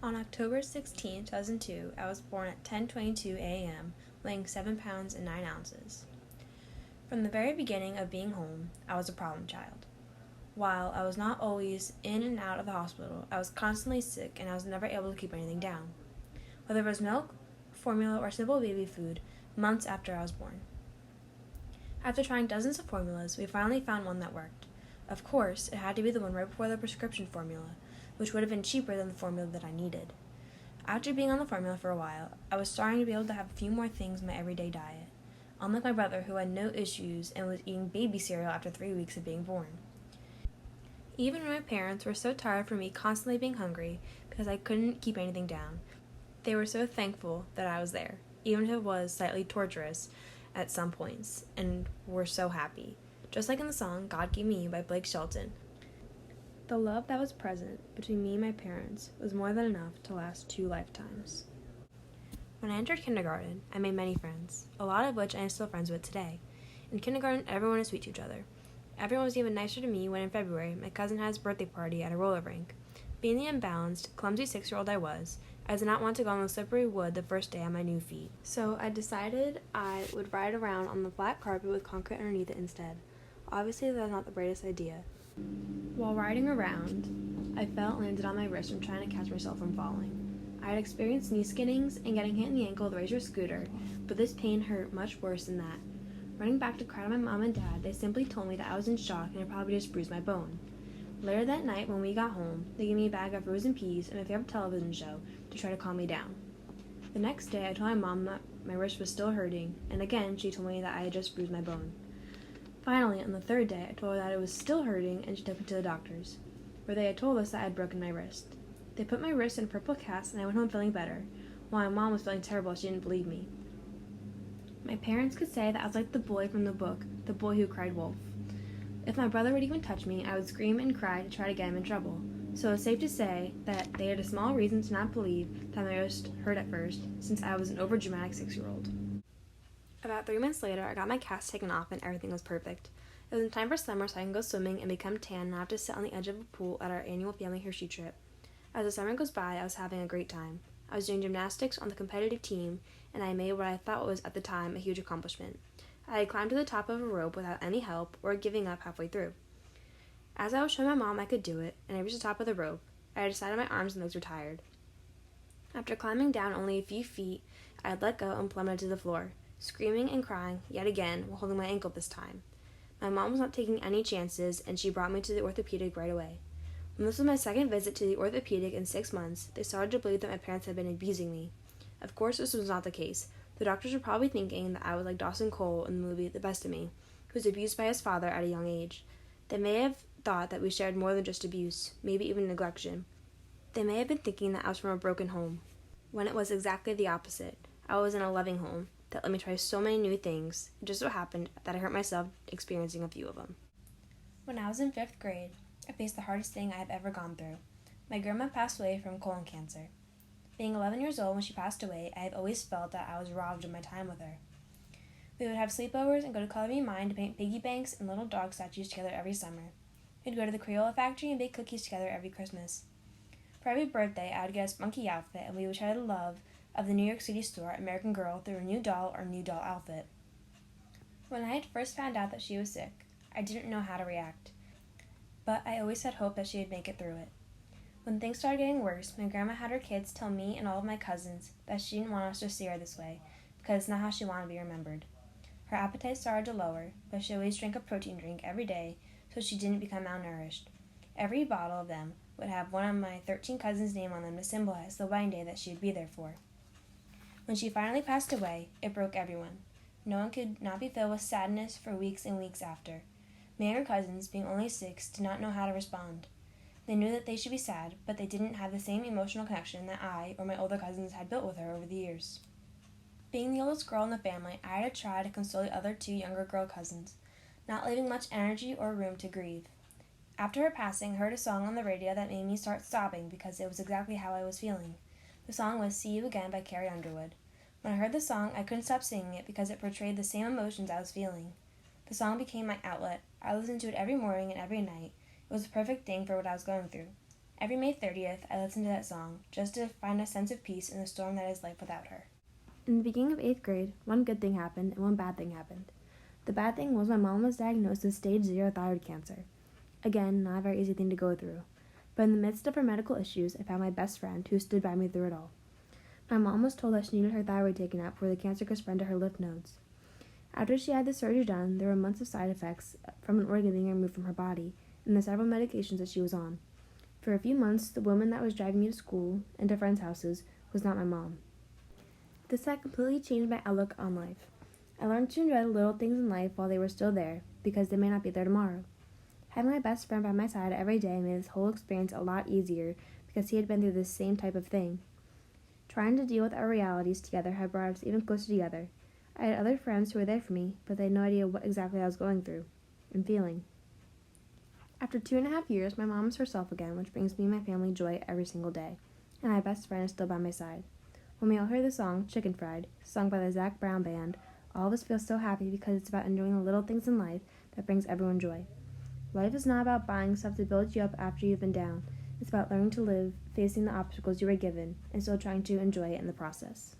On October 16, 2002, I was born at 10:22 a.m., weighing 7 pounds and 9 ounces. From the very beginning of being home, I was a problem child. While I was not always in and out of the hospital, I was constantly sick and I was never able to keep anything down, whether it was milk, formula, or simple baby food, months after I was born. After trying dozens of formulas, we finally found one that worked. Of course, it had to be the one right before the prescription formula, which would have been cheaper than the formula that I needed. After being on the formula for a while, I was starting to be able to have a few more things in my everyday diet, unlike my brother who had no issues and was eating baby cereal after 3 weeks of being born. Even when my parents were so tired for me constantly being hungry because I couldn't keep anything down, they were so thankful that I was there, even if it was slightly torturous at some points, and were so happy. Just like in the song God Gave Me by Blake Shelton. The love that was present between me and my parents was more than enough to last 2 lifetimes. When I entered kindergarten, I made many friends, a lot of which I am still friends with today. In kindergarten, everyone is sweet to each other. Everyone was even nicer to me when in February my cousin had his birthday party at a roller rink. Being the unbalanced, clumsy 6-year-old I was, I did not want to go on the slippery wood the first day on my new feet. So I decided I would ride around on the flat carpet with concrete underneath it instead. Obviously, that was not the greatest idea. While riding around, I fell and landed on my wrist from trying to catch myself from falling. I had experienced knee skinnings and getting hit in the ankle with a razor scooter, but this pain hurt much worse than that. Running back to cry to my mom and dad, they simply told me that I was in shock and had probably just bruised my bone. Later that night, when we got home, they gave me a bag of frozen peas and my favorite television show to try to calm me down. The next day, I told my mom that my wrist was still hurting, and again, she told me that I had just bruised my bone. Finally, on the third day, I told her that it was still hurting, and she took me to the doctors, where they had told us that I had broken my wrist. They put my wrist in a purple cast, and I went home feeling better, while my mom was feeling terrible. She didn't believe me. My parents could say that I was like the boy from the book, The Boy Who Cried Wolf. If my brother would even touch me, I would scream and cry to try to get him in trouble. So it's safe to say that they had a small reason to not believe that my wrist hurt at first, since I was an overdramatic 6-year-old. About 3 months later, I got my cast taken off and everything was perfect. It was in time for summer so I can go swimming and become tan and not have to sit on the edge of a pool at our annual family Hershey trip. As the summer goes by, I was having a great time. I was doing gymnastics on the competitive team, and I made what I thought was, at the time, a huge accomplishment. I had climbed to the top of a rope without any help or giving up halfway through. As I was showing my mom I could do it, and I reached the top of the rope, I decided my arms and legs were tired. After climbing down only a few feet, I had let go and plummeted to the floor, screaming and crying yet again while holding my ankle this time. My mom was not taking any chances, and she brought me to the orthopedic right away. When this was my second visit to the orthopedic in 6 months, they started to believe that my parents had been abusing me. Of course, this was not the case. The doctors were probably thinking that I was like Dawson Cole in the movie The Best of Me, who was abused by his father at a young age. They may have thought that we shared more than just abuse, maybe even neglection. They may have been thinking that I was from a broken home, when it was exactly the opposite. I was in a loving home that let me try so many new things. It just so happened that I hurt myself experiencing a few of them. When I was in 5th grade, I faced the hardest thing I have ever gone through. My grandma passed away from colon cancer. Being 11 years old when she passed away, I have always felt that I was robbed of my time with her. We would have sleepovers and go to Color Me Mine to paint piggy banks and little dog statues together every summer. We'd go to the Crayola factory and bake cookies together every Christmas. For every birthday, I would get a spunky outfit, and we would share the love of the New York City store American Girl through a new doll or new doll outfit. When I had first found out that she was sick, I didn't know how to react, but I always had hope that she would make it through it. When things started getting worse, my grandma had her kids tell me and all of my cousins that she didn't want us to see her this way, because it's not how she wanted to be remembered. Her appetite started to lower, but she always drank a protein drink every day so she didn't become malnourished. Every bottle of them would have one of my 13 cousins' name on them to symbolize the wedding day that she would be there for. When she finally passed away, it broke everyone. No one could not be filled with sadness for weeks and weeks after. Me and her cousins, being only 6, did not know how to respond. They knew that they should be sad, but they didn't have the same emotional connection that I or my older cousins had built with her over the years. Being the oldest girl in the family, I had to try to console the other 2 younger girl cousins, not leaving much energy or room to grieve. After her passing, I heard a song on the radio that made me start sobbing because it was exactly how I was feeling. The song was See You Again by Carrie Underwood. When I heard the song, I couldn't stop singing it because it portrayed the same emotions I was feeling. The song became my outlet. I listened to it every morning and every night. It was the perfect thing for what I was going through. Every May 30th, I listen to that song just to find a sense of peace in the storm that is life without her. In the beginning of 8th grade, one good thing happened and one bad thing happened. The bad thing was my mom was diagnosed with stage 0 thyroid cancer. Again, not a very easy thing to go through. But in the midst of her medical issues, I found my best friend who stood by me through it all. My mom was told that she needed her thyroid taken out before the cancer could spread to her lymph nodes. After she had the surgery done, there were months of side effects from an organ being removed from her body and the several medications that she was on. For a few months, the woman that was driving me to school and to friends' houses was not my mom. This had completely changed my outlook on life. I learned to enjoy the little things in life while they were still there, because they may not be there tomorrow. Having my best friend by my side every day made this whole experience a lot easier because he had been through the same type of thing. Trying to deal with our realities together had brought us even closer together. I had other friends who were there for me, but they had no idea what exactly I was going through and feeling. After 2.5 years, my mom is herself again, which brings me and my family joy every single day, and my best friend is still by my side. When we all hear the song, Chicken Fried, sung by the Zac Brown Band, all of us feel so happy because it's about enjoying the little things in life that brings everyone joy. Life is not about buying stuff to build you up after you've been down. It's about learning to live, facing the obstacles you were given, and still trying to enjoy it in the process.